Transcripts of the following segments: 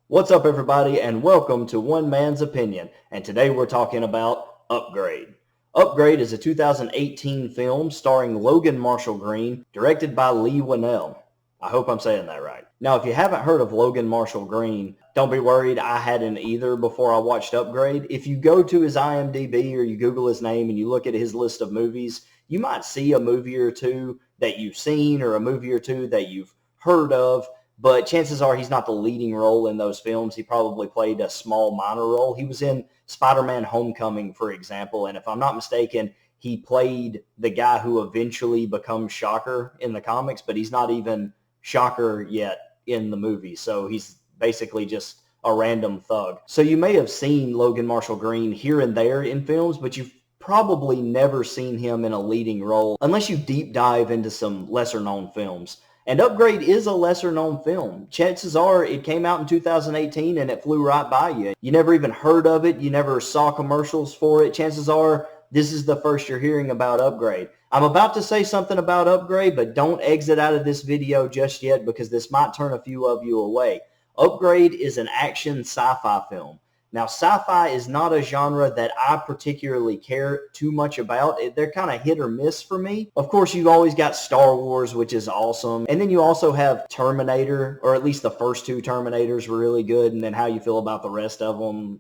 What's up, everybody, and welcome to One Man's Opinion. And today we're talking about Upgrade. Upgrade is a 2018 film starring Logan Marshall Green, directed by Lee Winnell. I hope I'm saying that right. Now, if you haven't heard of Logan Marshall Green, don't be worried. I hadn't either before I watched Upgrade. If you go to his IMDb or you Google his name and you look at his list of movies, you might see a movie or two that you've seen or a movie or two that you've heard of. But chances are he's not the leading role in those films. He probably played a small minor role. He was in Spider-Man Homecoming, for example, and if I'm not mistaken, he played the guy who eventually becomes Shocker in the comics, but he's not even Shocker yet in the movie. So he's basically just a random thug. So you may have seen Logan Marshall Green here and there in films, but you've probably never seen him in a leading role unless you deep dive into some lesser known films. And Upgrade is a lesser-known film. Chances are it came out in 2018 and it flew right by you. You never even heard of it. You never saw commercials for it. Chances are this is the first you're hearing about Upgrade. I'm about to say something about Upgrade, but don't exit out of this video just yet because this might turn a few of you away. Upgrade is an action sci-fi film. Now, sci-fi is not a genre that I particularly care too much about. They're kind of hit or miss for me. Of course, you've always got Star Wars, which is awesome. And then you also have Terminator, or at least the first two Terminators were really good. And then how you feel about the rest of them,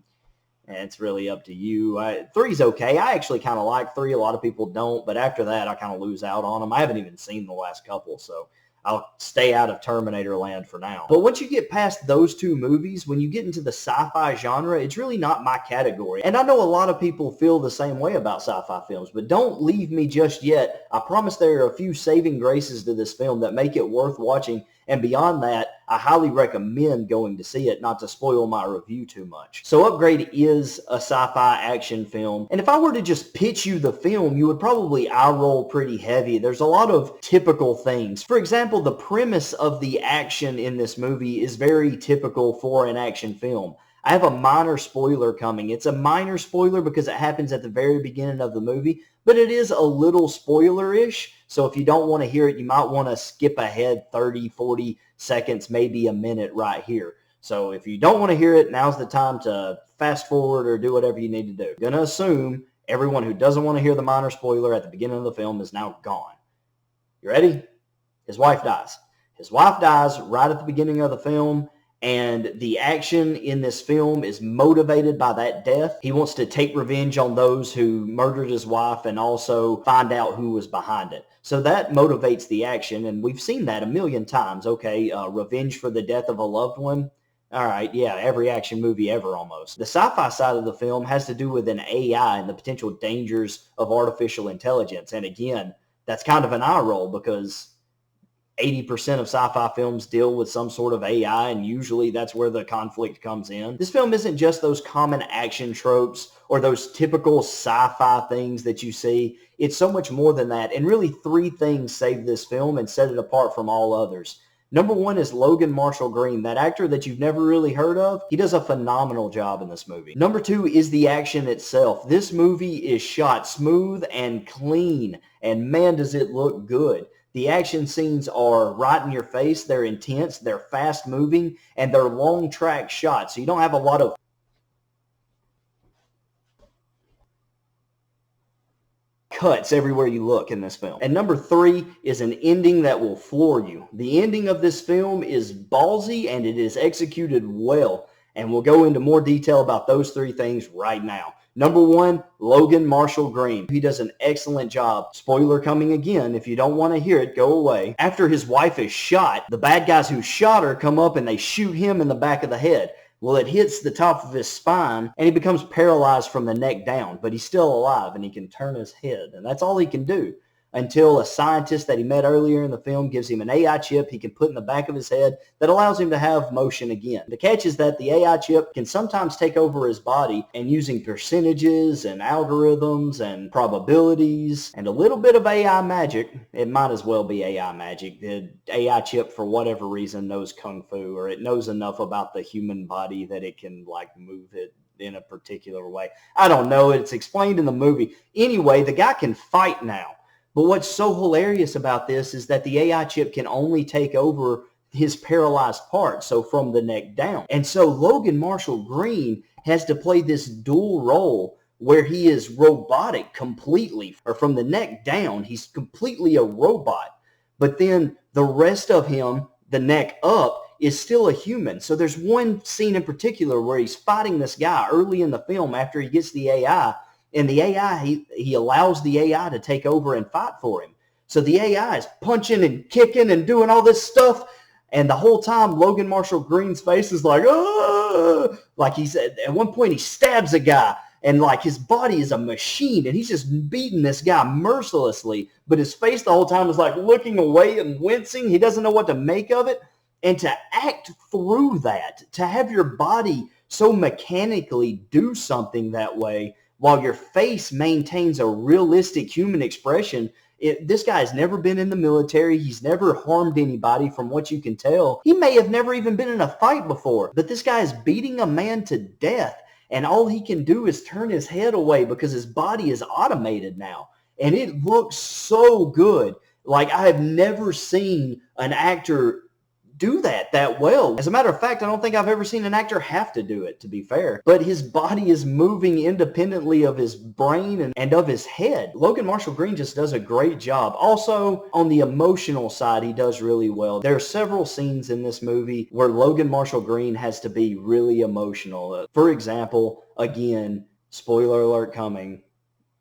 it's really up to you. Three's okay. I actually kind of like three. A lot of people don't. But after that, I kind of lose out on them. I haven't even seen the last couple, so I'll stay out of Terminator land for now. But once you get past those two movies, when you get into the sci-fi genre, it's really not my category. And I know a lot of people feel the same way about sci-fi films, but don't leave me just yet. I promise there are a few saving graces to this film that make it worth watching. And beyond that, I highly recommend going to see it, not to spoil my review too much. So Upgrade is a sci-fi action film. And if I were to just pitch you the film, you would probably eye roll pretty heavy. There's a lot of typical things. For example, the premise of the action in this movie is very typical for an action film. I have a minor spoiler coming. It's a minor spoiler because it happens at the very beginning of the movie, but it is a little spoiler-ish. So if you don't want to hear it, you might want to skip ahead 30, 40 seconds, maybe a minute right here. So if you don't want to hear it, now's the time to fast forward or do whatever you need to do. I'm going to assume everyone who doesn't want to hear the minor spoiler at the beginning of the film is now gone. You ready? His wife dies. His wife dies right at the beginning of the film. And the action in this film is motivated by that death. He wants to take revenge on those who murdered his wife and also find out who was behind it. So that motivates the action, and we've seen that a million times. Okay, revenge for the death of a loved one. All right, yeah, every action movie ever almost. The sci-fi side of the film has to do with an AI and the potential dangers of artificial intelligence. And again, that's kind of an eye roll because 80% of sci-fi films deal with some sort of AI, and usually that's where the conflict comes in. This film isn't just those common action tropes or those typical sci-fi things that you see. It's so much more than that, and really three things save this film and set it apart from all others. Number one is Logan Marshall Green, that actor that you've never really heard of. He does a phenomenal job in this movie. Number two is the action itself. This movie is shot smooth and clean, and man, does it look good. The action scenes are right in your face. They're intense. They're fast moving, and they're long track shots. So you don't have a lot of cuts everywhere you look in this film. And number three is an ending that will floor you. The ending of this film is ballsy, and it is executed well. And we'll go into more detail about those three things right now. Number one, Logan Marshall Green. He does an excellent job. Spoiler coming again. If you don't want to hear it, go away. After his wife is shot, the bad guys who shot her come up and they shoot him in the back of the head. Well, it hits the top of his spine, and he becomes paralyzed from the neck down, but he's still alive, and he can turn his head, and that's all he can do until a scientist that he met earlier in the film gives him an AI chip he can put in the back of his head that allows him to have motion again. The catch is that the AI chip can sometimes take over his body, and using percentages and algorithms and probabilities and a little bit of AI magic, it might as well be AI magic. The AI chip, for whatever reason, knows Kung Fu, or it knows enough about the human body that it can move it in a particular way. I don't know. It's explained in the movie. Anyway, the guy can fight now. But what's so hilarious about this is that the AI chip can only take over his paralyzed part, so from the neck down. And so Logan Marshall Green has to play this dual role where he is robotic completely, or from the neck down, he's completely a robot. But then the rest of him, the neck up, is still a human. So there's one scene in particular where he's fighting this guy early in the film after he gets the AI, and the AI, he allows the AI to take over and fight for him. So the AI is punching and kicking and doing all this stuff, and the whole time Logan Marshall Green's face is like, oh, like he's at one point he stabs a guy, and like his body is a machine, and he's just beating this guy mercilessly, but his face the whole time is like looking away and wincing. He doesn't know what to make of it. And to act through that, to have your body so mechanically do something that way while your face maintains a realistic human expression. This guy's never been in the military. He's never harmed anybody from what you can tell. He may have never even been in a fight before, but this guy is beating a man to death, and all he can do is turn his head away because his body is automated now. And it looks so good. Like, I have never seen an actor do that well. As a matter of fact, I don't think I've ever seen an actor have to do it, to be fair. But his body is moving independently of his brain and of his head. Logan Marshall Green just does a great job. Also, on the emotional side, he does really well. There are several scenes in this movie where Logan Marshall Green has to be really emotional. For example, again, spoiler alert coming,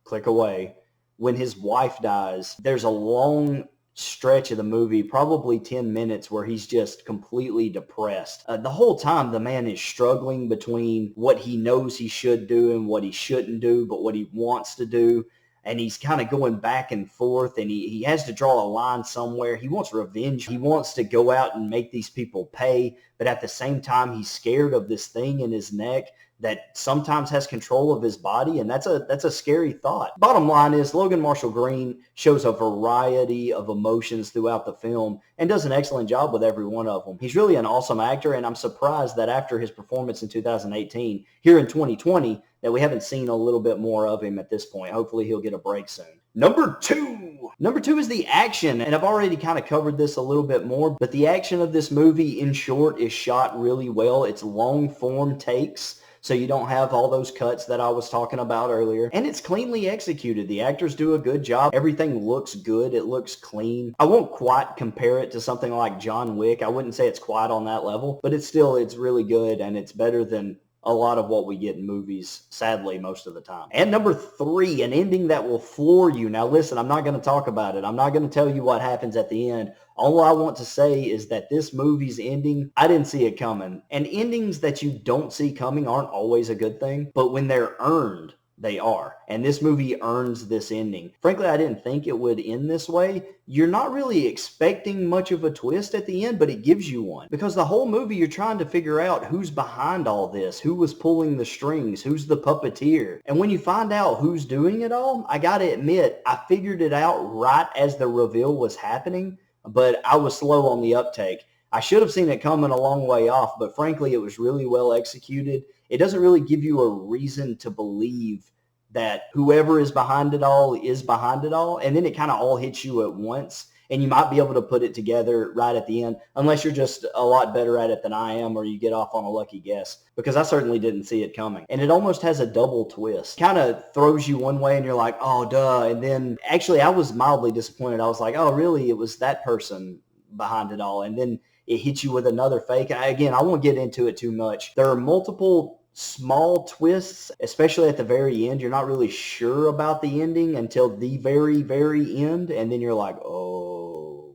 click away. When his wife dies, there's a long stretch of the movie, probably 10 minutes, where he's just completely depressed. The whole time the man is struggling between what he knows he should do and what he shouldn't do, but what he wants to do. And he's kind of going back and forth, and he has to draw a line somewhere. He wants revenge. He wants to go out and make these people pay, but at the same time, he's scared of this thing in his neck that sometimes has control of his body, and that's a scary thought. Bottom line is, Logan Marshall Green shows a variety of emotions throughout the film and does an excellent job with every one of them. He's really an awesome actor, and I'm surprised that after his performance in 2018, here in 2020, that we haven't seen a little bit more of him at this point. Hopefully he'll get a break soon. Number two is the action, and I've already kind of covered this a little bit more, but the action of this movie, in short, is shot really well. It's long form takes, so you don't have all those cuts that I was talking about earlier. And it's cleanly executed. The actors do a good job. Everything looks good. It looks clean. I won't quite compare it to something like John Wick. I wouldn't say it's quite on that level, but it's really good, and it's better than a lot of what we get in movies, sadly, most of the time. And number three, an ending that will floor you. Now listen, I'm not going to talk about it. I'm not going to tell you what happens at the end. All I want to say is that this movie's ending, I didn't see it coming. And endings that you don't see coming aren't always a good thing, but when they're earned, they are. And this movie earns this ending. Frankly, I didn't think it would end this way. You're not really expecting much of a twist at the end, but it gives you one. Because the whole movie, you're trying to figure out who's behind all this, who was pulling the strings, who's the puppeteer. And when you find out who's doing it all, I gotta admit, I figured it out right as the reveal was happening, but I was slow on the uptake. I should have seen it coming a long way off, but frankly, it was really well executed. It doesn't really give you a reason to believe that whoever is behind it all is behind it all, and then it kind of all hits you at once, and you might be able to put it together right at the end, unless you're just a lot better at it than I am, or you get off on a lucky guess, because I certainly didn't see it coming. And it almost has a double twist. Kind of throws you one way, and you're like, oh, duh, and then actually I was mildly disappointed. I was like, oh, really? It was that person behind it all, and then it hits you with another fake. Again, I won't get into it too much. There are multiple small twists, especially at the very end. You're not really sure about the ending until the very, very end, and then you're like, oh.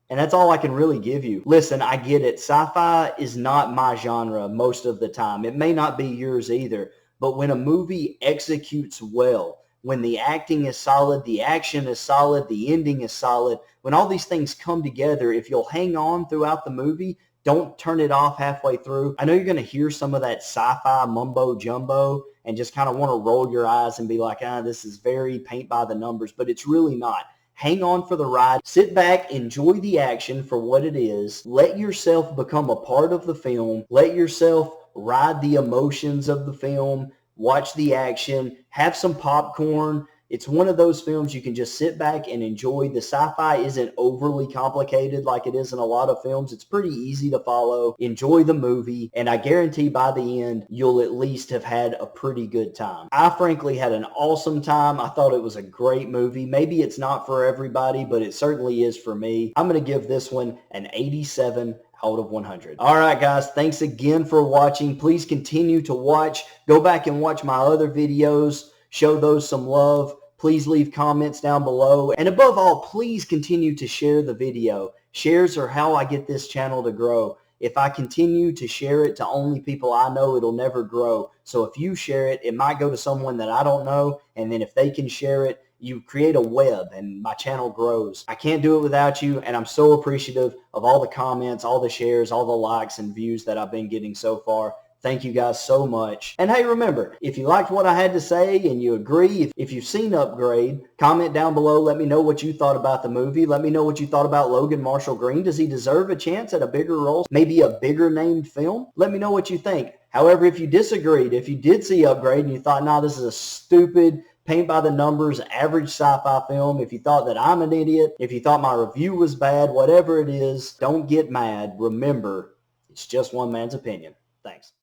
And that's all I can really give you. Listen, I get it. Sci-fi is not my genre most of the time. It may not be yours either, but when a movie executes well, when the acting is solid, the action is solid, the ending is solid, when all these things come together, if you'll hang on throughout the movie, don't turn it off halfway through. I know you're going to hear some of that sci-fi mumbo jumbo and just kind of want to roll your eyes and be like, this is very paint by the numbers, but it's really not. Hang on for the ride. Sit back, enjoy the action for what it is. Let yourself become a part of the film. Let yourself ride the emotions of the film. Watch the action. Have some popcorn. It's one of those films you can just sit back and enjoy. The sci-fi isn't overly complicated like it is in a lot of films. It's pretty easy to follow. Enjoy the movie, and I guarantee by the end, you'll at least have had a pretty good time. I frankly had an awesome time. I thought it was a great movie. Maybe it's not for everybody, but it certainly is for me. I'm going to give this one an 87 out of 100. All right, guys, thanks again for watching. Please continue to watch. Go back and watch my other videos. Show those some love. Please leave comments down below. And above all, please continue to share the video. Shares are how I get this channel to grow. If I continue to share it to only people I know, it'll never grow. So if you share it, it might go to someone that I don't know. And then if they can share it, you create a web and my channel grows. I can't do it without you, and I'm so appreciative of all the comments, all the shares, all the likes and views that I've been getting so far. Thank you guys so much. And hey, remember, if you liked what I had to say and you agree, if you've seen Upgrade, comment down below. Let me know what you thought about the movie. Let me know what you thought about Logan Marshall Green. Does he deserve a chance at a bigger role? Maybe a bigger named film? Let me know what you think. However, if you disagreed, if you did see Upgrade and you thought, nah, this is a stupid, paint by the numbers, average sci-fi film, if you thought that I'm an idiot, if you thought my review was bad, whatever it is, don't get mad. Remember, it's just one man's opinion. Thanks.